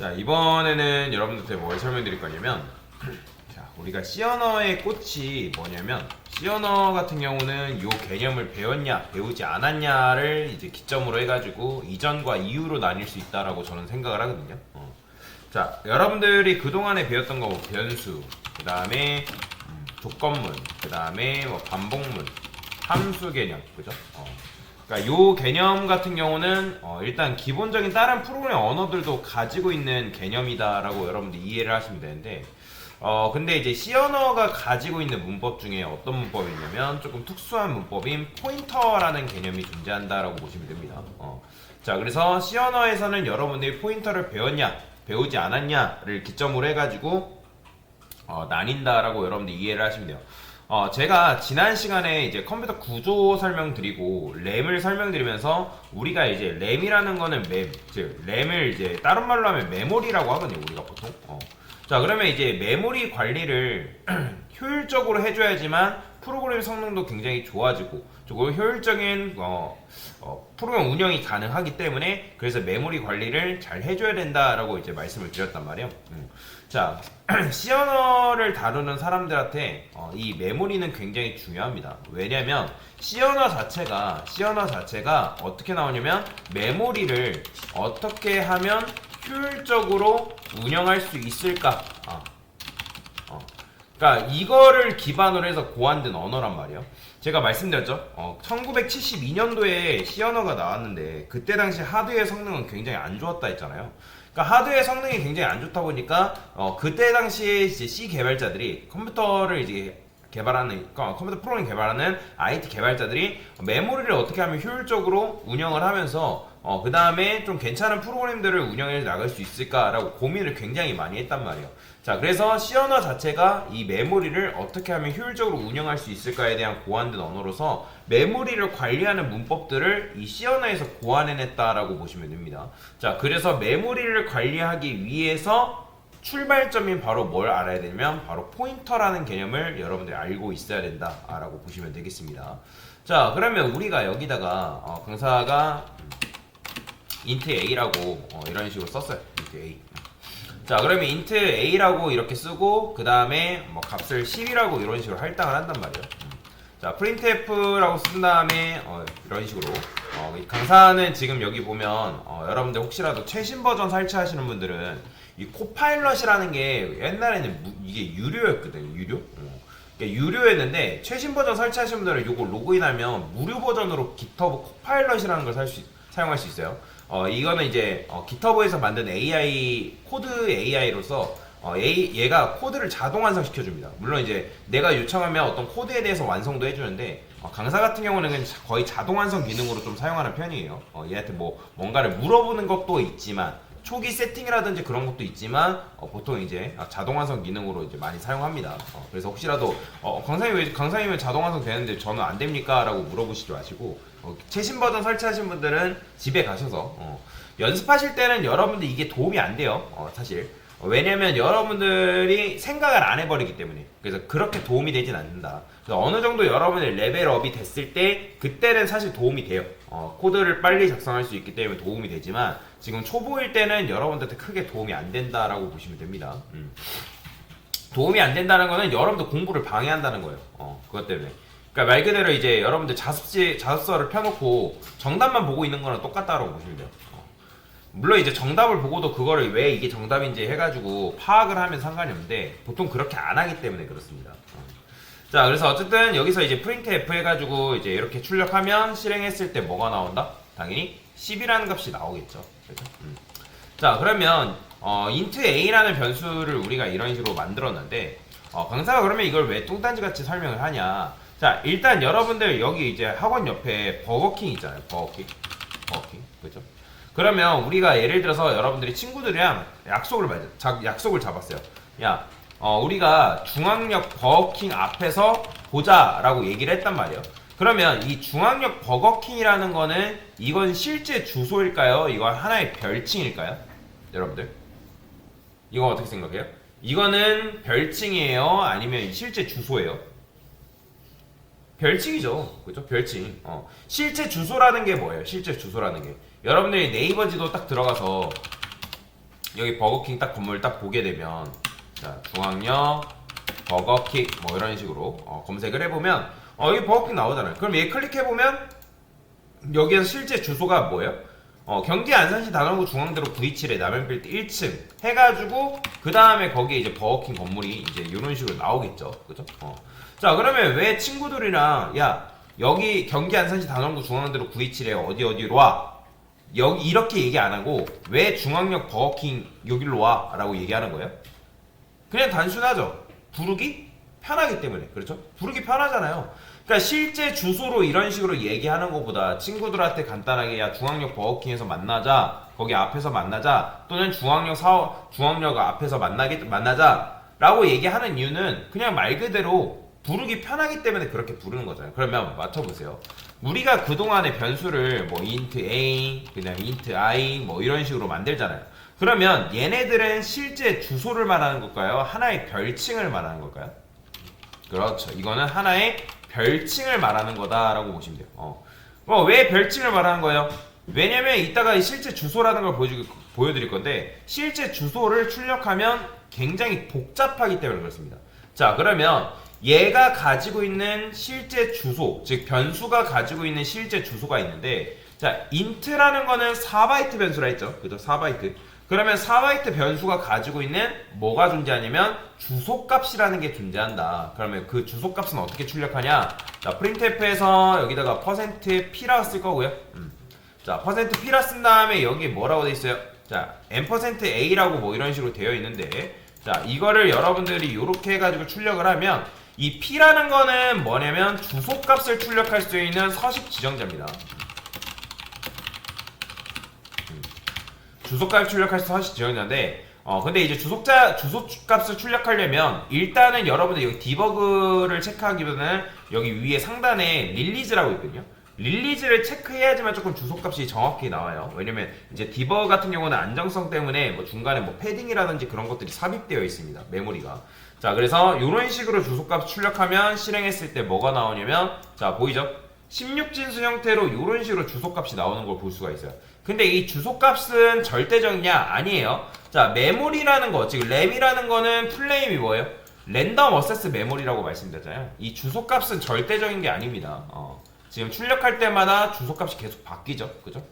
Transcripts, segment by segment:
자, 이번에는 여러분들한테 뭘 설명드릴 거냐면 자, 우리가 C 언어의 꽃이 뭐냐면 C 언어 같은 경우는 이 개념을 배웠냐 배우지 않았냐를 이제 기점으로 해가지고 이전과 이후로 나뉠 수 있다라고 저는 생각을 하거든요. 자, 여러분들이 그동안에 배웠던 거 뭐 변수, 그 다음에 조건문, 그 다음에 뭐 반복문, 함수 개념, 그죠? 그러니까 요 개념 같은 경우는 일단 기본적인 다른 프로그램 언어들도 가지고 있는 개념이다라고 여러분들 이해를 하시면 되는데 근데 이제 C 언어가 가지고 있는 문법 중에 어떤 문법이 있냐면 조금 특수한 문법인 포인터라는 개념이 존재한다라고 보시면 됩니다. 자, 그래서 C 언어에서는 여러분들이 포인터를 배웠냐 배우지 않았냐를 기점으로 해가지고 나뉜다라고 여러분들 이해를 하시면 돼요. 제가 지난 시간에 이제 컴퓨터 구조 설명드리고 램을 설명드리면서 우리가 이제 램이라는 거는 즉 램을 이제 다른 말로 하면 메모리라고 하거든요, 우리가 보통. 자, 그러면 이제 메모리 관리를 효율적으로 해줘야지만 프로그램 성능도 굉장히 좋아지고 조금 효율적인 프로그램 운영이 가능하기 때문에 그래서 메모리 관리를 잘 해줘야 된다라고 이제 말씀을 드렸단 말이에요. 자, C 언어를 다루는 사람들한테 이 메모리는 굉장히 중요합니다. 왜냐면 C 언어 자체가 어떻게 나오냐면 메모리를 어떻게 하면 효율적으로 운영할 수 있을까? 그러니까 이거를 기반으로 해서 고안된 언어란 말이에요. 제가 말씀드렸죠. 1972년도에 C 언어가 나왔는데 그때 당시 하드웨어 성능은 굉장히 안 좋았다 했잖아요. 그러니까 하드웨어 성능이 굉장히 안 좋다 보니까 그때 당시에 이제 C 개발자들이 컴퓨터를 이제 개발하는 컴퓨터 프로그램 개발하는 IT 개발자들이 메모리를 어떻게 하면 효율적으로 운영을 하면서 그 다음에 좀 괜찮은 프로그램들을 운영해 나갈 수 있을까라고 고민을 굉장히 많이 했단 말이에요. 자, 그래서 C 언어 자체가 이 메모리를 어떻게 하면 효율적으로 운영할 수 있을까에 대한 고안된 언어로서 메모리를 관리하는 문법들을 이 C 언어에서 고안해냈다라고 보시면 됩니다. 자, 그래서 메모리를 관리하기 위해서 출발점인 바로 뭘 알아야 되냐면 바로 포인터라는 개념을 여러분들이 알고 있어야 된다라고 보시면 되겠습니다. 자, 그러면 우리가 여기다가 강사가 int a라고 이런 식으로 썼어요. int a. 자, 그러면 int a라고 이렇게 쓰고 그 다음에 뭐 값을 10이라고 이런 식으로 할당을 한단 말이에요. 자, printf라고 쓴 다음에 이런 식으로 강사는 지금 여기 보면 여러분들 혹시라도 최신 버전 설치하시는 분들은 이 코파일럿이라는 게 옛날에는 이게 유료였거든요. 유료? 그러니까 유료였는데 최신 버전 설치하시는 분들은 이거 로그인하면 무료 버전으로 GitHub 코파일럿이라는 걸 사용할 수 있어요. 이거는 이제 GitHub에서 만든 AI 코드 AI로서 얘가 코드를 자동 완성시켜줍니다. 물론 이제 내가 요청하면 어떤 코드에 대해서 완성도 해주는데 강사 같은 경우는 거의 자동 완성 기능으로 좀 사용하는 편이에요. 얘한테 뭐 뭔가를 물어보는 것도 있지만 초기 세팅이라든지 그런 것도 있지만 보통 이제 자동 완성 기능으로 이제 많이 사용합니다. 그래서 혹시라도 강사님 왜 자동 완성 되는데 저는 안 됩니까? 라고 물어보시지 마시고 최신 버전 설치하신 분들은 집에 가셔서 연습하실 때는 여러분들 이게 도움이 안 돼요. 사실 왜냐면 여러분들이 생각을 안 해버리기 때문에 그래서 그렇게 도움이 되진 않는다. 그래서 어느 정도 여러분의 레벨업이 됐을 때 그때는 사실 도움이 돼요. 코드를 빨리 작성할 수 있기 때문에 도움이 되지만 지금 초보일 때는 여러분들한테 크게 도움이 안 된다라고 보시면 됩니다. 도움이 안 된다는 거는 여러분들 공부를 방해한다는 거예요. 그것 때문에. 그러니까 말 그대로 이제 여러분들 자습서를 펴놓고 정답만 보고 있는 거랑 똑같다라고 보시면 돼요. 물론 이제 정답을 보고도 그거를 왜 이게 정답인지 해가지고 파악을 하면 상관이 없는데 보통 그렇게 안 하기 때문에 그렇습니다. 자, 그래서 어쨌든 여기서 이제 printf 해가지고 이제 이렇게 출력하면 실행했을 때 뭐가 나온다? 당연히 10이라는 값이 나오겠죠. 그렇죠? 자, 그러면 int a라는 변수를 우리가 이런 식으로 만들었는데 강사가 그러면 이걸 왜 뚱딴지 같이 설명을 하냐? 자, 일단 여러분들 여기 이제 학원 옆에 버거킹 있잖아요. 버거킹, 그렇죠? 그러면 우리가 예를 들어서 여러분들이 친구들이랑 약속을 잡았어요. 야, 우리가 중앙역 버거킹 앞에서 보자라고 얘기를 했단 말이에요. 그러면 이 중앙역 버거킹이라는 거는 이건 실제 주소일까요? 이건 하나의 별칭일까요? 여러분들 이거 어떻게 생각해요? 이거는 별칭이에요? 아니면 실제 주소예요? 별칭이죠. 그죠? 별칭. 실제 주소라는 게 뭐예요? 실제 주소라는 게 여러분들이 네이버 지도 딱 들어가서 여기 버거킹 딱 건물 딱 보게 되면 자 중앙역 버거킹 뭐 이런 식으로 검색을 해보면 여기 버거킹 나오잖아요. 그럼 얘 클릭해보면 여기에서 실제 주소가 뭐예요? 경기 안산시 단원구 중앙대로 927에 남현빌드 1층 해가지고 그 다음에 거기에 이제 버거킹 건물이 이제 이런 식으로 나오겠죠, 그죠? 자 그러면 왜 친구들이랑 야 여기 경기 안산시 단원구 중앙대로 927에 어디로 와? 여기 이렇게 얘기 안 하고 왜 중앙역 버거킹 여기로 와? 라고 얘기하는 거예요? 그냥 단순하죠. 부르기 편하기 때문에. 그렇죠? 부르기 편하잖아요. 그러니까 실제 주소로 이런 식으로 얘기하는 것보다 친구들한테 간단하게 야 중앙역 버거킹에서 만나자, 거기 앞에서 만나자, 또는 중앙역 앞에서 만나자 라고 얘기하는 이유는 그냥 말 그대로 부르기 편하기 때문에 그렇게 부르는 거잖아요. 그러면 맞춰보세요. 우리가 그동안의 변수를 뭐 int a, 그냥 int i 뭐 이런 식으로 만들잖아요. 그러면 얘네들은 실제 주소를 말하는 걸까요? 하나의 별칭을 말하는 걸까요? 그렇죠. 이거는 하나의 별칭을 말하는 거다라고 보시면 돼요. 왜 별칭을 말하는 거예요? 왜냐면 이따가 실제 주소라는 걸 보여드릴 건데 실제 주소를 출력하면 굉장히 복잡하기 때문에 그렇습니다. 자 그러면 얘가 가지고 있는 실제 주소, 즉 변수가 가지고 있는 실제 주소가 있는데 자 int라는 거는 4바이트 변수라 했죠. 그죠? 4바이트. 그러면 4바이트 변수가 가지고 있는 뭐가 존재하냐면 주소값이라는 게 존재한다. 그러면 그 주소값은 어떻게 출력하냐? 자 printf에서 여기다가 %p라 쓸 거고요. 자 %p라 쓴 다음에 여기 뭐라고 돼 있어요? 자 %a라고 뭐 이런 식으로 되어 있는데 자 이거를 여러분들이 이렇게 해가지고 출력을 하면 이 p라는 거는 뭐냐면 주소값을 출력할 수 있는 서식 지정자입니다. 주소값 출력할 수 있는 서식 지정자인데 근데 이제 주소값을 출력하려면 일단은 여러분들 여기 디버그를 체크하기보다는 여기 위에 상단에 릴리즈라고 있거든요. 릴리즈를 체크해야지만 조금 주소값이 정확히 나와요. 왜냐면 이제 디버그 같은 경우는 안정성 때문에 뭐 중간에 뭐 패딩이라든지 그런 것들이 삽입되어 있습니다. 메모리가. 자 그래서 이런 식으로 주소값 출력하면 실행했을 때 뭐가 나오냐면 자 보이죠? 16진수 형태로 이런 식으로 주소값이 나오는 걸 볼 수가 있어요. 근데 이 주소값은 절대적이냐? 아니에요. 자 메모리라는 거, 즉 램이라는 거는 풀네임이 뭐예요? 랜덤 어세스 메모리라고 말씀드렸잖아요. 이 주소값은 절대적인 게 아닙니다. 지금 출력할 때마다 주소값이 계속 바뀌죠. 그죠?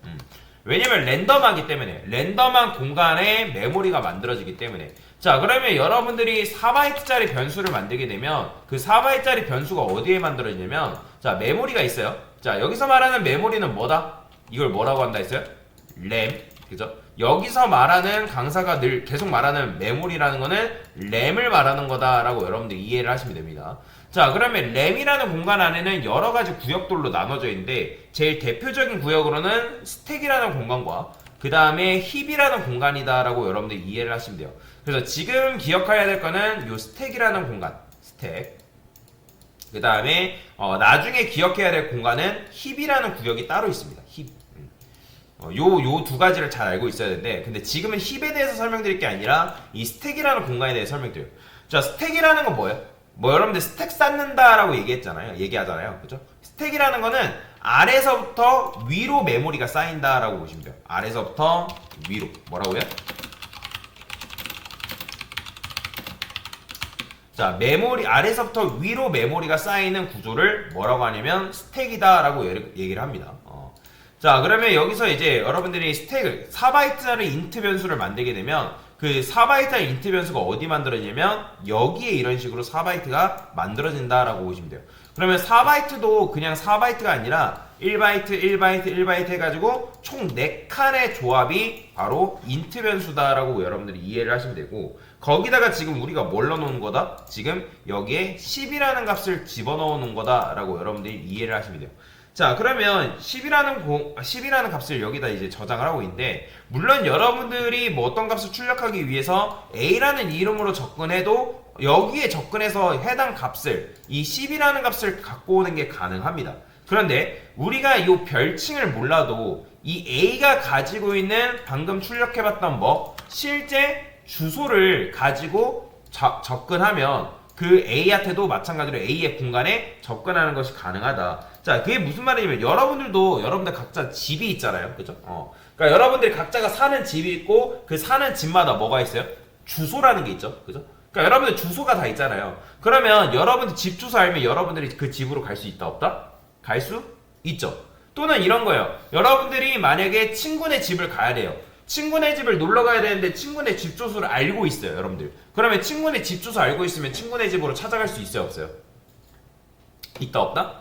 왜냐면 랜덤하기 때문에 랜덤한 공간에 메모리가 만들어지기 때문에 자 그러면 여러분들이 4바이트짜리 변수를 만들게 되면 그 4바이트짜리 변수가 어디에 만들어지냐면 자 메모리가 있어요. 자 여기서 말하는 메모리는 뭐다? 이걸 뭐라고 한다 했어요? 램. 그죠? 여기서 말하는 강사가 늘 계속 말하는 메모리라는 거는 램을 말하는 거다라고 여러분들 이해를 하시면 됩니다. 자 그러면 램이라는 공간 안에는 여러 가지 구역들로 나눠져 있는데 제일 대표적인 구역으로는 스택이라는 공간과 그 다음에 힙이라는 공간이다 라고 여러분들 이해를 하시면 돼요. 그래서 지금 기억해야 될 거는 요 스택이라는 공간, 스택. 그 다음에 나중에 기억해야 될 공간은 힙이라는 구역이 따로 있습니다. 힙. 요 두 가지를 잘 알고 있어야 되는데 근데 지금은 힙에 대해서 설명드릴 게 아니라 이 스택이라는 공간에 대해서 설명드려요. 자 스택이라는 건 뭐예요? 뭐 여러분들 스택 쌓는다라고 얘기하잖아요. 그죠? 스택이라는 거는 아래서부터 위로 메모리가 쌓인다라고 보시면 돼요. 아래서부터 위로. 뭐라고요? 자, 아래서부터 위로 메모리가 쌓이는 구조를 뭐라고 하냐면 스택이다라고 얘기를 합니다. 자, 그러면 여기서 이제 여러분들이 스택을 4바이트짜리 인트 변수를 만들게 되면 그 4바이트짜리 인트 변수가 어디 만들어지냐면 여기에 이런 식으로 4바이트가 만들어진다라고 보시면 돼요. 그러면 4바이트도 그냥 4바이트가 아니라 1바이트, 1바이트, 1바이트 해가지고 총 4칸의 조합이 바로 인트 변수다라고 여러분들이 이해를 하시면 되고 거기다가 지금 우리가 뭘 넣어놓은 거다? 지금 여기에 10이라는 값을 집어넣어 놓은 거다라고 여러분들이 이해를 하시면 돼요. 자 그러면 10이라는 값을 여기다 이제 저장을 하고 있는데 물론 여러분들이 뭐 어떤 값을 출력하기 위해서 A라는 이름으로 접근해도 여기에 접근해서 해당 값을 이 10이라는 값을 갖고 오는 게 가능합니다. 그런데 우리가 이 별칭을 몰라도 이 A가 가지고 있는 방금 출력해봤던 뭐 실제 주소를 가지고 접근하면 그 A한테도 마찬가지로 A의 공간에 접근하는 것이 가능하다. 자, 그게 무슨 말이냐면 여러분들 각자 집이 있잖아요. 그죠? 그러니까 여러분들이 각자가 사는 집이 있고 그 사는 집마다 뭐가 있어요? 주소라는 게 있죠. 그죠? 그러니까 여러분들 주소가 다 있잖아요. 그러면 여러분들 집 주소 알면 여러분들이 그 집으로 갈 수 있다 없다? 갈 수 있죠. 또는 이런 거예요. 여러분들이 만약에 친구네 집을 가야 돼요. 친구네 집을 놀러 가야 되는데 친구네 집 주소를 알고 있어요, 여러분들. 그러면 친구네 집 주소 알고 있으면 친구네 집으로 찾아갈 수 있어요, 없어요? 있다 없다?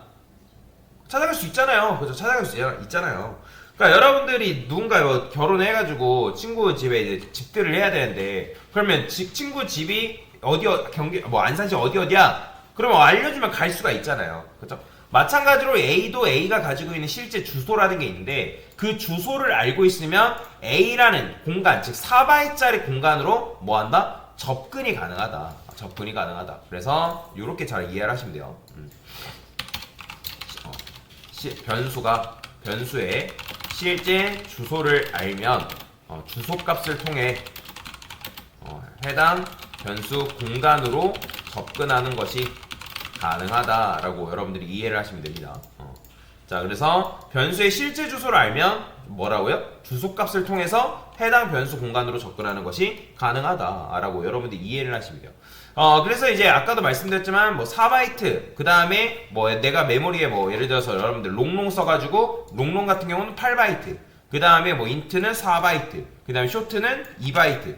찾아갈 수 있잖아요. 그죠? 찾아갈 수 있잖아요. 그러니까 여러분들이 누군가 결혼해가지고 친구 집에 이제 집들을 해야 되는데 그러면 친구 집이 경기 뭐 안산시 어디야? 그러면 알려주면 갈 수가 있잖아요. 그렇죠? 마찬가지로 A도 A가 가지고 있는 실제 주소라는 게 있는데 그 주소를 알고 있으면 A라는 공간, 즉 4바이트짜리 공간으로 뭐한다? 접근이 가능하다. 접근이 가능하다. 그래서 이렇게 잘 이해를 하시면 돼요. 변수의 실제 주소를 알면 주소값을 통해 해당 변수 공간으로 접근하는 것이 가능하다라고 여러분들이 이해를 하시면 됩니다. 자, 그래서 변수의 실제 주소를 알면 뭐라고요? 주소값을 통해서 해당 변수 공간으로 접근하는 것이 가능하다라고 여러분들이 이해를 하시면 돼요. 그래서 이제 아까도 말씀드렸지만 뭐 4바이트 그 다음에 뭐 내가 메모리에 뭐 예를 들어서 여러분들 롱롱 써가지고 롱롱 같은 경우는 8바이트 그 다음에 뭐 인트는 4바이트 그 다음에 쇼트는 2바이트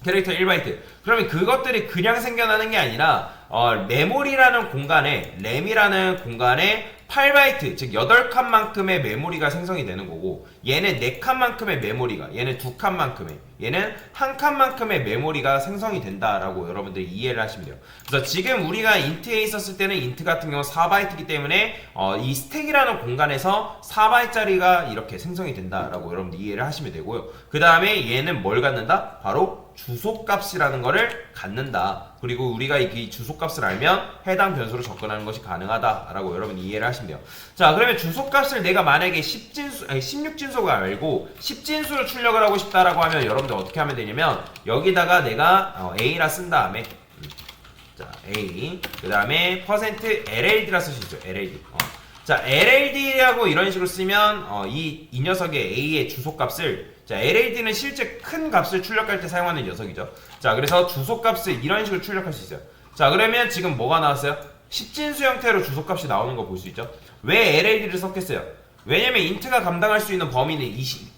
캐릭터 1바이트 그러면 그것들이 그냥 생겨나는 게 아니라 메모리라는 공간에 램이라는 공간에 8바이트 즉 8칸만큼의 메모리가 생성이 되는 거고 얘는 4칸만큼의 메모리가 얘는 2칸만큼의 얘는 1칸만큼의 메모리가 생성이 된다라고 여러분들이 이해를 하시면 돼요. 그래서 지금 우리가 인트에 있었을 때는 인트 같은 경우 4바이트이기 때문에 이 스택이라는 공간에서 4바이트짜리가 이렇게 생성이 된다라고 여러분들 이해를 하시면 되고요. 그 다음에 얘는 뭘 갖는다? 바로 주소값이라는 거를 갖는다. 그리고 우리가 이 주소값을 알면 해당 변수로 접근하는 것이 가능하다라고 여러분이 이해를 하시면 돼요. 자, 그러면 주소값을 내가 만약에 16진수가 알고 10진수를 출력을 하고 싶다라고 하면 여러분들 어떻게 하면 되냐면 여기다가 내가 A라 쓴 다음에 자, A 그 다음에 %LLD라 쓸 수 있어요. LLD. 자, LLD라고 이런 식으로 쓰면 이 녀석의 A의 주소값을 자, LLD는 실제 큰 값을 출력할 때 사용하는 녀석이죠. 자, 그래서 주소값을 이런 식으로 출력할 수 있어요. 자, 그러면 지금 뭐가 나왔어요? 10진수 형태로 주소값이 나오는 거 볼 수 있죠. 왜 LLD를 썼겠어요? 왜냐면 인트가 감당할 수 있는 범위는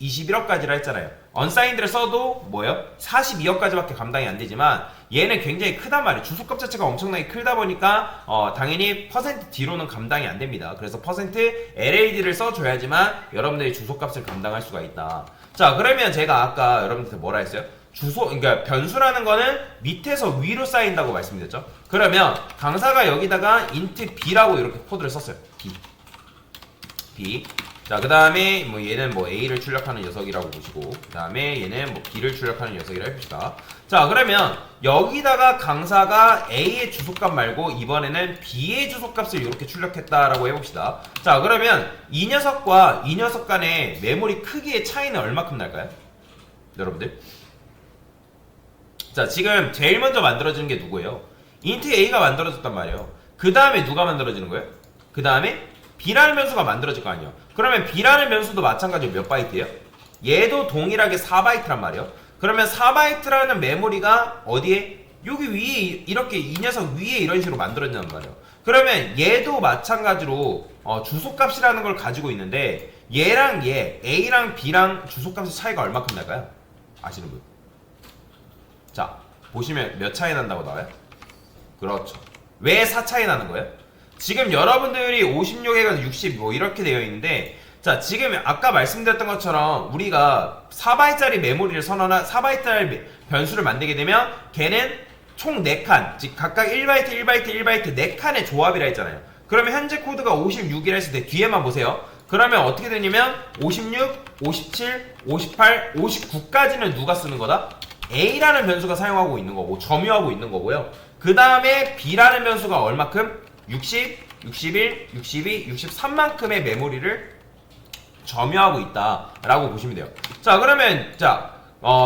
21억까지라 했잖아요. 언사인드를 써도 뭐예요? 42억까지밖에 감당이 안 되지만 얘는 굉장히 크단 말이에요. 주소값 자체가 엄청나게 크다 보니까 당연히 %D로는 감당이 안 됩니다. 그래서 %LLD를 써줘야지만 여러분들이 주소값을 감당할 수가 있다. 자, 그러면 제가 아까 여러분들한테 뭐라 했어요? 그러니까 변수라는 거는 밑에서 위로 쌓인다고 말씀드렸죠. 그러면 강사가 여기다가 int b라고 이렇게 코드를 썼어요. b. 자, 그 다음에 뭐 얘는 뭐 a를 출력하는 녀석이라고 보시고, 그 다음에 얘는 뭐 b를 출력하는 녀석이라고 해봅시다. 자, 그러면 여기다가 강사가 a의 주소값 말고 이번에는 b의 주소값을 이렇게 출력했다라고 해봅시다. 자, 그러면 이 녀석과 이 녀석 간의 메모리 크기의 차이는 얼마큼 날까요? 여러분들? 자, 지금 제일 먼저 만들어지는 게 누구예요? int a가 만들어졌단 말이에요. 그 다음에 누가 만들어지는 거예요? 그 다음에 b라는 변수가 만들어질 거 아니에요. 그러면 b라는 변수도 마찬가지로 몇 바이트예요? 얘도 동일하게 4바이트란 말이에요. 그러면 4바이트라는 메모리가 어디에? 여기 위에 이렇게 이 녀석 위에 이런 식으로 만들어진단 말이에요. 그러면 얘도 마찬가지로 주소값이라는 걸 가지고 있는데 얘랑 얘 a랑 b랑 주소값의 차이가 얼마큼 날까요? 아시는 분? 자, 보시면 몇 차이 난다고 나와요? 그렇죠. 왜 4 차이 나는 거예요? 지금 여러분들이 56에서 60 뭐 이렇게 되어 있는데 자, 지금 아까 말씀드렸던 것처럼 우리가 4바이트짜리 메모리를 4바이트짜리 변수를 만들게 되면 걔는 총 4칸 즉 각각 1바이트 1바이트 1바이트 4칸의 조합이라 했잖아요. 그러면 현재 코드가 56이라 했을 때 뒤에만 보세요. 그러면 어떻게 되냐면 56, 57, 58, 59까지는 누가 쓰는 거다? A라는 변수가 사용하고 있는 거고 점유하고 있는 거고요. 그 다음에 B라는 변수가 얼마큼? 60, 61, 62, 63만큼의 메모리를 점유하고 있다라고 보시면 돼요. 자, 그러면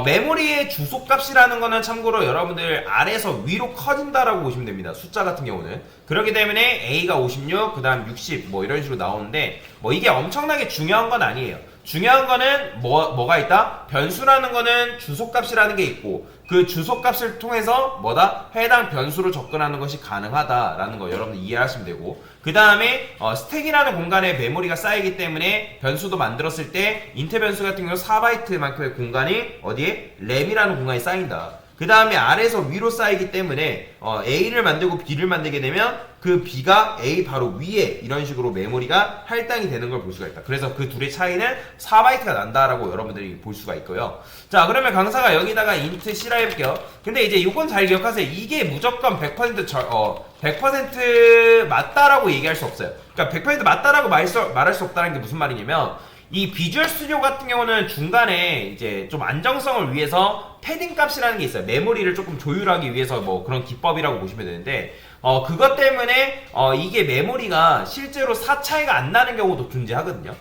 메모리의 주소값이라는 거는 참고로 여러분들 아래에서 위로 커진다라고 보시면 됩니다. 숫자 같은 경우는. 그렇기 때문에 A가 56, 그 다음 60 뭐 이런 식으로 나오는데 뭐 이게 엄청나게 중요한 건 아니에요. 중요한 거는 뭐가 있다? 변수라는 거는 주소값이라는 게 있고 그 주소값을 통해서 뭐다? 해당 변수로 접근하는 것이 가능하다라는 거 여러분들 이해하시면 되고 그 다음에 스택이라는 공간에 메모리가 쌓이기 때문에 변수도 만들었을 때 int 변수 같은 경우 4바이트만큼의 공간이 어디에? 램이라는 공간이 쌓인다. 그 다음에 아래에서 위로 쌓이기 때문에 A를 만들고 B를 만들게 되면 그 B가 A 바로 위에 이런 식으로 메모리가 할당이 되는 걸 볼 수가 있다. 그래서 그 둘의 차이는 4바이트가 난다라고 여러분들이 볼 수가 있고요. 자, 그러면 강사가 여기다가 int C라 해볼게요. 근데 이제 이건 잘 기억하세요. 이게 무조건 100% 맞다라고 얘기할 수 없어요. 그러니까 100% 맞다라고 말할 수 없다는 게 무슨 말이냐면 이 비주얼 스튜디오 같은 경우는 중간에 이제 좀 안정성을 위해서 패딩 값이라는 게 있어요. 메모리를 조금 조율하기 위해서 뭐 그런 기법이라고 보시면 되는데 그것 때문에 이게 메모리가 실제로 4차이가 안 나는 경우도 존재하거든요.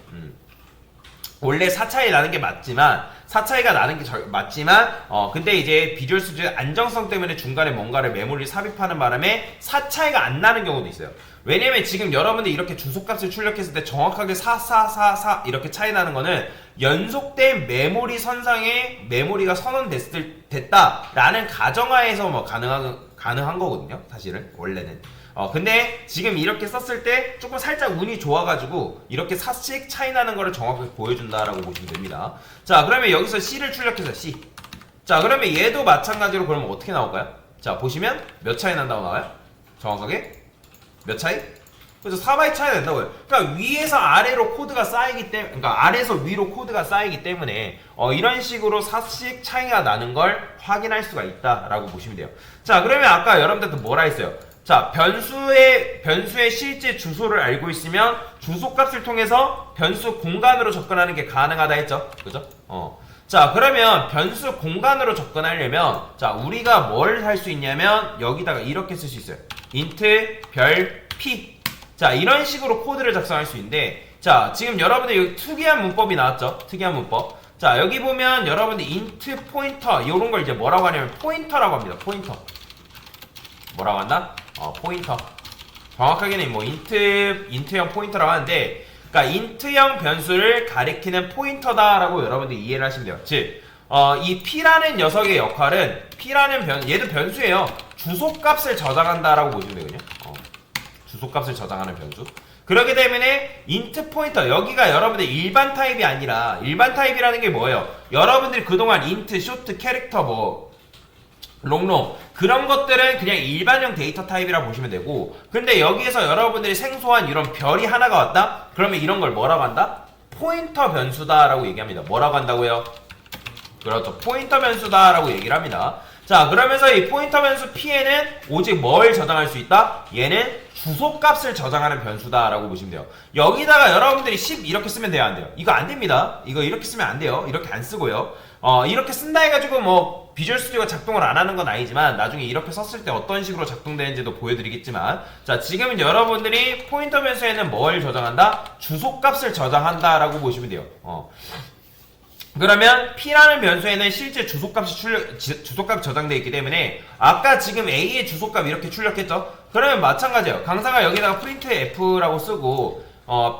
원래 4차이 나는 게 맞지만 4차이가 나는 게 맞지만 근데 이제 비주얼 스튜디오 안정성 때문에 중간에 뭔가를 메모리를 삽입하는 바람에 4차이가 안 나는 경우도 있어요. 왜냐면 지금 여러분들이 이렇게 주소값을 출력했을 때 정확하게 4444 이렇게 차이 나는 거는 연속된 메모리 선상에 메모리가 선언됐다라는 가정하에서 뭐 가능한 거거든요. 사실은 원래는. 근데 지금 이렇게 썼을 때 조금 살짝 운이 좋아가지고 이렇게 4씩 차이 나는 거를 정확하게 보여준다라고 보시면 됩니다. 자, 그러면 여기서 C를 출력해서 C. 자, 그러면 얘도 마찬가지로 그러면 어떻게 나올까요? 자, 보시면 몇 차이 난다고 나와요? 정확하게? 몇 차이? 그래서 4바이트 차이가 된다고요. 그러니까 위에서 아래로 코드가 쌓이기 때문에, 그러니까 아래에서 위로 코드가 쌓이기 때문에 이런 식으로 4씩 차이가 나는 걸 확인할 수가 있다라고 보시면 돼요. 자, 그러면 아까 여러분들도 뭐라 했어요? 자, 변수의 실제 주소를 알고 있으면 주소값을 통해서 변수 공간으로 접근하는 게 가능하다 했죠? 그죠? 자, 그러면 변수 공간으로 접근하려면 자, 우리가 뭘 할 수 있냐면 여기다가 이렇게 쓸 수 있어요. int 별 p. 자, 이런 식으로 코드를 작성할 수 있는데 자, 지금 여러분들 여기 특이한 문법이 나왔죠? 특이한 문법. 자, 여기 보면 여러분들 int 포인터 이런 걸 이제 뭐라고 하냐면 포인터라고 합니다. 포인터. 뭐라고 한다? 포인터. 정확하게는 뭐 int형 포인터라고 하는데 그러니까 int형 변수를 가리키는 포인터다라고 여러분들 이해를 하시면 돼요. 즉 이 p라는 녀석의 역할은 얘도 변수예요. 주소값을 저장한다라고 보시면 되거든요. 주소값을 저장하는 변수. 그렇기 때문에 int 포인터 여기가 여러분들 일반 타입이 아니라 일반 타입이라는 게 뭐예요? 여러분들이 그동안 int, short, 캐릭터 뭐 롱롱 그런 것들은 그냥 일반형 데이터 타입이라고 보시면 되고 근데 여기에서 여러분들이 생소한 이런 별이 하나가 왔다? 그러면 이런 걸 뭐라고 한다? 포인터 변수다라고 얘기합니다. 뭐라고 한다고요? 그렇죠. 포인터 변수다라고 얘기를 합니다. 자, 그러면서 이 포인터 변수 P에는 오직 뭘 저장할 수 있다? 얘는 주소값을 저장하는 변수다라고 보시면 돼요. 여기다가 여러분들이 10 이렇게 쓰면 돼요, 안 돼요? 이거 안 됩니다. 이거 이렇게 쓰면 안 돼요. 이렇게 안 쓰고요. 이렇게 쓴다 해가지고 뭐 비주얼 스튜디오가 작동을 안 하는 건 아니지만 나중에 이렇게 썼을 때 어떤 식으로 작동되는지도 보여드리겠지만 자, 지금은 여러분들이 포인터 변수에는 뭘 저장한다? 주소값을 저장한다라고 보시면 돼요. 그러면 P라는 변수에는 실제 주소값이 저장되어 있기 때문에 아까 지금 A의 주소값 이렇게 출력했죠? 그러면 마찬가지예요. 강사가 여기다가 printf라고 쓰고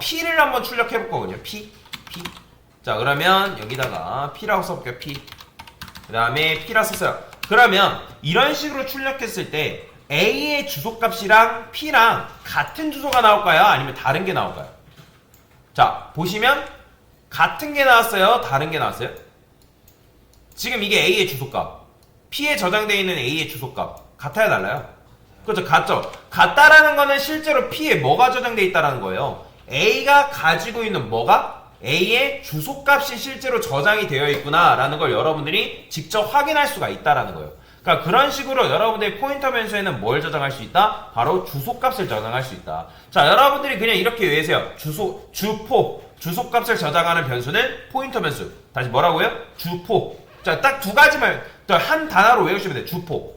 P를 한번 출력해 볼 거거든요. P. 자, 그러면 여기다가 P라고 써볼게요. P. 그 다음에 P라 썼어요. 그러면 이런 식으로 출력했을 때 A의 주소값이랑 P랑 같은 주소가 나올까요? 아니면 다른 게 나올까요? 자, 보시면 같은 게 나왔어요? 다른 게 나왔어요? 지금 이게 A의 주소값 P에 저장되어 있는 A의 주소값 같아요? 달라요? 그렇죠. 같죠. 같다라는 거는 실제로 P에 뭐가 저장되어 있다는 거예요. A가 가지고 있는 뭐가? A의 주소값이 실제로 저장이 되어 있구나 라는 걸 여러분들이 직접 확인할 수가 있다라는 거예요. 그러니까 그런 식으로 여러분들이 포인터 변수에는 뭘 저장할 수 있다? 바로 주소값을 저장할 수 있다. 자, 여러분들이 그냥 이렇게 외우세요. 주소값을 저장하는 변수는 포인터 변수. 다시 뭐라고요? 주포. 자, 딱 두 가지만 한 단어로 외우시면 돼요.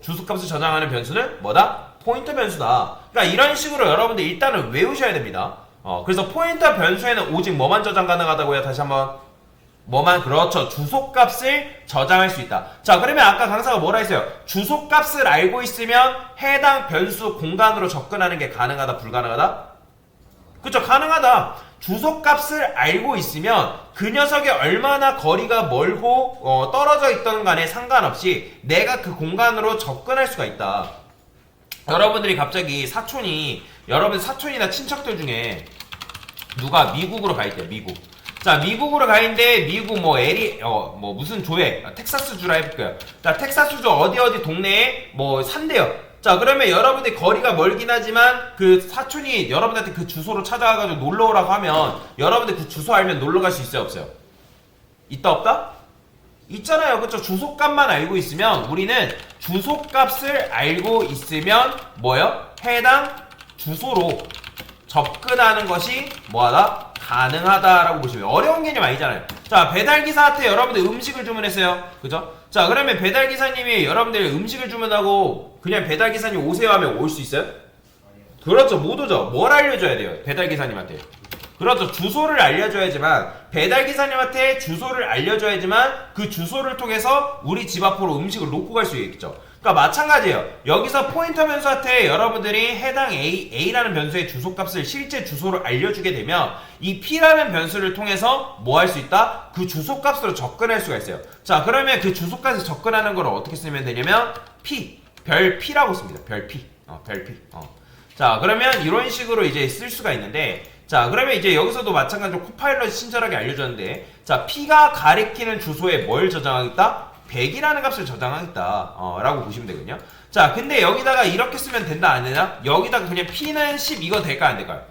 주소값을 저장하는 변수는 뭐다? 포인터 변수다. 그러니까 이런 식으로 여러분들 일단은 외우셔야 됩니다. 그래서 포인터 변수에는 오직 뭐만 저장 가능하다고요? 다시 한번. 뭐만? 그렇죠. 주소값을 저장할 수 있다. 자, 그러면 아까 강사가 뭐라 했어요? 주소값을 알고 있으면 해당 변수 공간으로 접근하는 게 가능하다, 불가능하다? 그쵸? 가능하다. 주소값을 알고 있으면 그 녀석이 얼마나 거리가 멀고 떨어져 있던 간에 상관없이 내가 그 공간으로 접근할 수가 있다. 여러분들이 갑자기 여러분 사촌이나 친척들 중에 누가 미국으로 가 있대요. 미국. 자, 미국으로 가 있는데 미국 무슨 조에 텍사스 주라 해볼게요. 자, 텍사스 주 어디 동네에 산대요. 자, 그러면 여러분들 거리가 멀긴 하지만 그 사촌이 여러분한테 그 주소로 찾아가가지고 놀러 오라고 하면 여러분들 그 주소 알면 놀러 갈 수 있어요, 없어요? 있다, 없다? 있잖아요. 그쵸? 주소값만 알고 있으면 우리는 주소값을 알고 있으면 뭐요? 해당 주소로 접근하는 것이 뭐하다? 가능하다라고 보시면 어려운 개념 아니잖아요. 자, 배달기사한테 여러분들 음식을 주문했어요. 그죠? 자, 그러면 배달기사님이 여러분들 음식을 주문하고 그냥 배달기사님 오세요 하면 올 수 있어요? 그렇죠. 못 오죠. 뭘 알려줘야 돼요? 배달기사님한테. 그렇죠. 주소를 알려줘야지만 배달기사님한테 주소를 알려줘야지만 그 주소를 통해서 우리 집 앞으로 음식을 놓고 갈 수 있겠죠. 그러니까 마찬가지예요. 여기서 포인터 변수한테 여러분들이 해당 A라는 변수의 주소값을 실제 주소를 알려주게 되면 이 P라는 변수를 통해서 뭐 할 수 있다? 그 주소값으로 접근할 수가 있어요. 자, 그러면 그 주소까지 접근하는 걸 어떻게 쓰면 되냐면 P, 별 P라고 씁니다. 별 P. 별 P. 자, 그러면 이런 식으로 이제 쓸 수가 있는데 자, 그러면 이제 여기서도 마찬가지로 코파일럿이 친절하게 알려줬는데 자, P가 가리키는 주소에 뭘 저장하겠다? 100이라는 값을 저장하겠다 라고 보시면 되거든요. 자, 근데 여기다가 이렇게 쓰면 된다 안 되나? 여기다가 그냥 P는 10 이거 될까 안 될까요?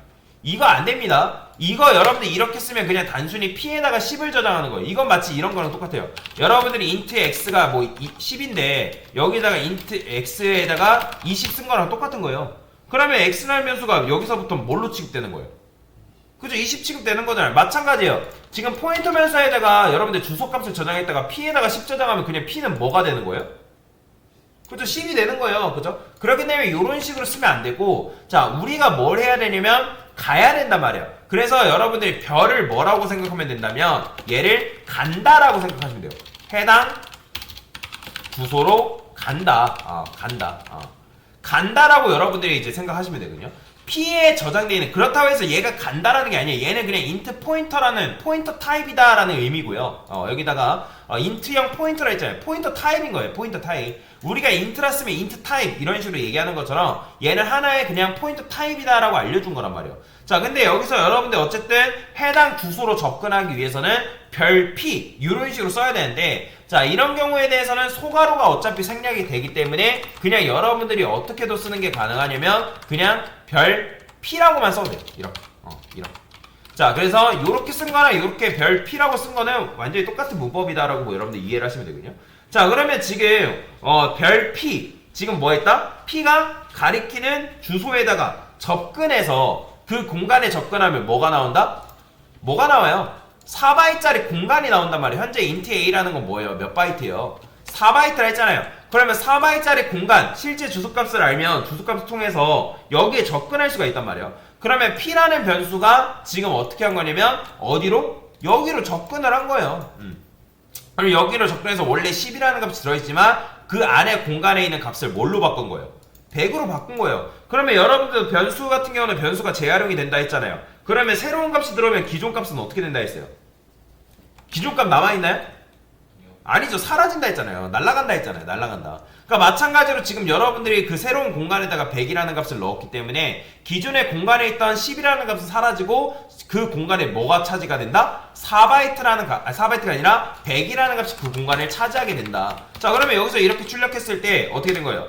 이거 안 됩니다. 이거 여러분들 이렇게 쓰면 그냥 단순히 P에다가 10을 저장하는 거예요. 이건 마치 이런 거랑 똑같아요. 여러분들이 int x가 10인데 여기다가 int x에다가 20 쓴 거랑 똑같은 거예요. 그러면 x라는 변수가 여기서부터 뭘로 취급되는 거예요? 그죠? 20 취급되는 거잖아요. 마찬가지예요. 지금 포인터 변수에다가 여러분들 주소값을 저장했다가 P에다가 10 저장하면 그냥 P는 뭐가 되는 거예요? 그죠? 10이 되는 거예요. 그죠? 그렇기 때문에 이런 식으로 쓰면 안 되고 자, 우리가 뭘 해야 되냐면 가야 된단 말이에요. 그래서 여러분들이 별을 뭐라고 생각하면 된다면 얘를 간다라고 생각하시면 돼요. 해당 주소로 간다. 간다라고 여러분들이 이제 생각하시면 되거든요. P에 저장되어 있는 그렇다고 해서 얘가 간다라는 게 아니에요. 얘는 그냥 int 포인터라는 포인터 타입이다라는 의미고요. 여기다가 int형 포인터라 했잖아요. 포인터 타입인 거예요. 포인터 타입. 우리가 int라 쓰면 int 타입 이런 식으로 얘기하는 것처럼 얘는 하나의 그냥 포인터 타입이다라고 알려준 거란 말이에요. 자, 근데 여기서 여러분들 어쨌든 해당 주소로 접근하기 위해서는 별 P 이런 식으로 써야 되는데 자, 이런 경우에 대해서는 소괄호가 어차피 생략이 되기 때문에 그냥 여러분들이 어떻게도 쓰는 게 가능하냐면 그냥 별 P라고만 써도 돼요. 이렇게. 자, 그래서 요렇게 쓴 거나 요렇게 별 P라고 쓴 거는 완전히 똑같은 문법이다라고 뭐 여러분들 이해를 하시면 되거든요. 자, 그러면 지금 별 P 지금 뭐 했다? P가 가리키는 주소에다가 접근해서 그 공간에 접근하면 뭐가 나온다? 뭐가 나와요? 4바이트짜리 공간이 나온단 말이에요. 현재 int a라는 건 뭐예요? 몇 바이트예요? 4바이트라 했잖아요. 그러면 4바이트짜리 공간, 실제 주소값을 알면 주소값을 통해서 여기에 접근할 수가 있단 말이에요. 그러면 P라는 변수가 지금 어떻게 한 거냐면 어디로? 여기로 접근을 한 거예요. 그럼 여기로 접근해서 원래 10이라는 값이 들어있지만 그 안에 공간에 있는 값을 뭘로 바꾼 거예요? 100으로 바꾼 거예요. 그러면 여러분들 변수 같은 경우는 변수가 재활용이 된다 했잖아요. 그러면 새로운 값이 들어오면 기존 값은 어떻게 된다 했어요? 기존 값 남아있나요? 아니죠. 사라진다 했잖아요. 날아간다 했잖아요. 날아간다. 그러니까 마찬가지로 지금 여러분들이 그 새로운 공간에다가 100이라는 값을 넣었기 때문에 기존의 공간에 있던 10이라는 값은 사라지고 그 공간에 뭐가 차지가 된다? 4바이트가 아니라 100이라는 값이 그 공간을 차지하게 된다. 자, 그러면 여기서 이렇게 출력했을 때 어떻게 된 거예요?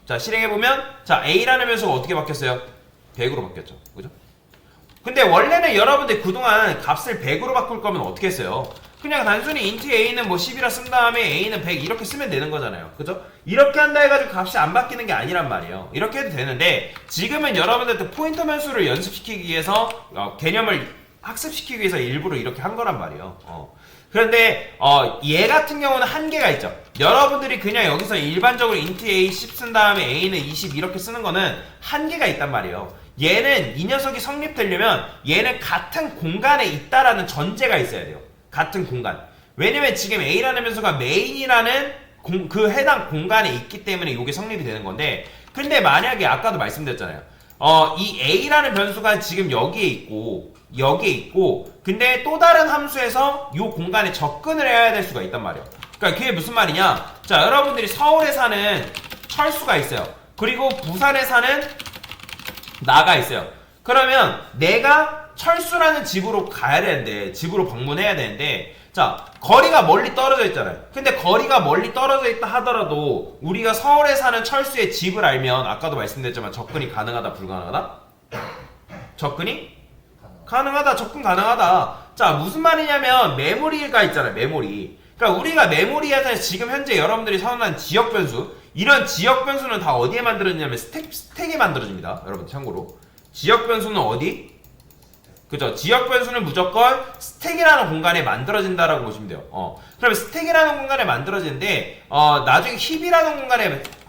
자, 실행해보면 자, A라는 변수가 어떻게 바뀌었어요? 100으로 바뀌었죠. 그죠? 근데 원래는 여러분들 그동안 값을 100으로 바꿀 거면 어떻게 했어요? 그냥 단순히 int a는 뭐 10이라 쓴 다음에 a는 100 이렇게 쓰면 되는 거잖아요. 그죠? 이렇게 한다 해가지고 값이 안 바뀌는 게 아니란 말이에요. 이렇게 해도 되는데 지금은 여러분들한테 포인터 변수를 연습시키기 위해서 개념을 학습시키기 위해서 일부러 이렇게 한 거란 말이에요. 그런데 얘 같은 경우는 한계가 있죠. 여러분들이 그냥 여기서 일반적으로 int a 10 쓴 다음에 a는 20 이렇게 쓰는 거는 한계가 있단 말이에요. 얘는 이 녀석이 성립되려면 얘는 같은 공간에 있다라는 전제가 있어야 돼요. 같은 공간. 왜냐면 지금 a라는 변수가 메인이라는 그 해당 공간에 있기 때문에 이게 성립이 되는 건데 근데 만약에 아까도 말씀드렸잖아요. 이 a라는 변수가 지금 여기에 있고 근데 또 다른 함수에서 이 공간에 접근을 해야 될 수가 있단 말이에요. 그러니까 그게 무슨 말이냐? 자, 여러분들이 서울에 사는 철수가 있어요. 그리고 부산에 사는 나가 있어요. 그러면 내가 철수라는 집으로 가야 되는데, 집으로 방문해야 되는데, 자, 거리가 멀리 떨어져 있잖아요. 근데 거리가 멀리 떨어져 있다 하더라도 우리가 서울에 사는 철수의 집을 알면 아까도 말씀드렸지만 접근이 가능하다, 불가능하다? 접근이 가능하다, 접근 가능하다. 자, 무슨 말이냐면 메모리가 있잖아요, 메모리. 그러니까 우리가 메모리에서 지금 현재 여러분들이 선언한 지역 변수, 이런 지역 변수는 다 어디에 만들어지냐면 스택에 만들어집니다. 여러분 참고로 지역 변수는 어디? 그죠? 지역 변수는 무조건 스택이라는 공간에 만들어진다라고 보시면 돼요. 그러면 스택이라는 공간에 만들어지는데 나중에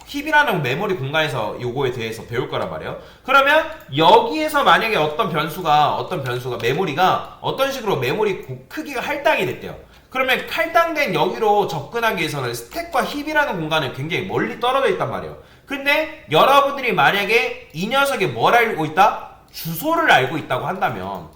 힙이라는 메모리 공간에서 요거에 대해서 배울 거란 말이에요. 그러면 여기에서 만약에 어떤 변수가 메모리가 어떤 식으로 메모리 크기가 할당이 됐대요. 그러면 할당된 여기로 접근하기 위해서는 스택과 힙이라는 공간은 굉장히 멀리 떨어져 있단 말이에요. 근데 여러분들이 만약에 이 녀석이 뭘 알고 있다? 주소를 알고 있다고 한다면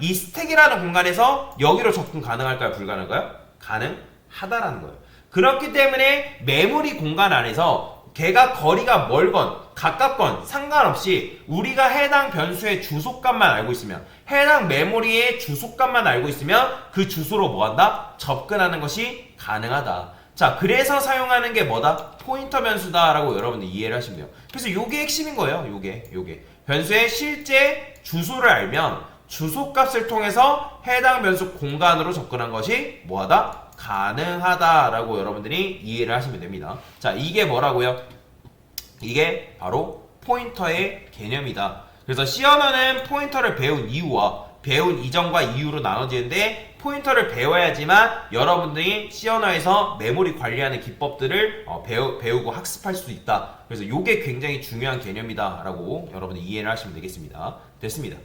이 스택이라는 공간에서 여기로 접근 가능할까요? 불가능할까요? 가능하다라는 거예요. 그렇기 때문에 메모리 공간 안에서 걔가 거리가 멀건 가깝건 상관없이 우리가 해당 변수의 주소값만 알고 있으면, 해당 메모리의 주소값만 알고 있으면 그 주소로 뭐한다? 접근하는 것이 가능하다. 자, 그래서 사용하는 게 뭐다? 포인터 변수다라고 여러분들 이해를 하시면 돼요. 그래서 요게 핵심인 거예요. 요게 변수의 실제 주소를 알면 주소값을 통해서 해당 변수 공간으로 접근한 것이 뭐하다? 가능하다라고 여러분들이 이해를 하시면 됩니다. 자, 이게 뭐라고요? 이게 바로 포인터의 개념이다. 그래서 C 언어는 포인터를 배운 이유와 배운 이전과 이유로 나눠지는데, 포인터를 배워야지만 여러분들이 C 언어에서 메모리 관리하는 기법들을 배우고 학습할 수 있다. 그래서 이게 굉장히 중요한 개념이다 라고 여러분이 이해를 하시면 되겠습니다. 됐습니다.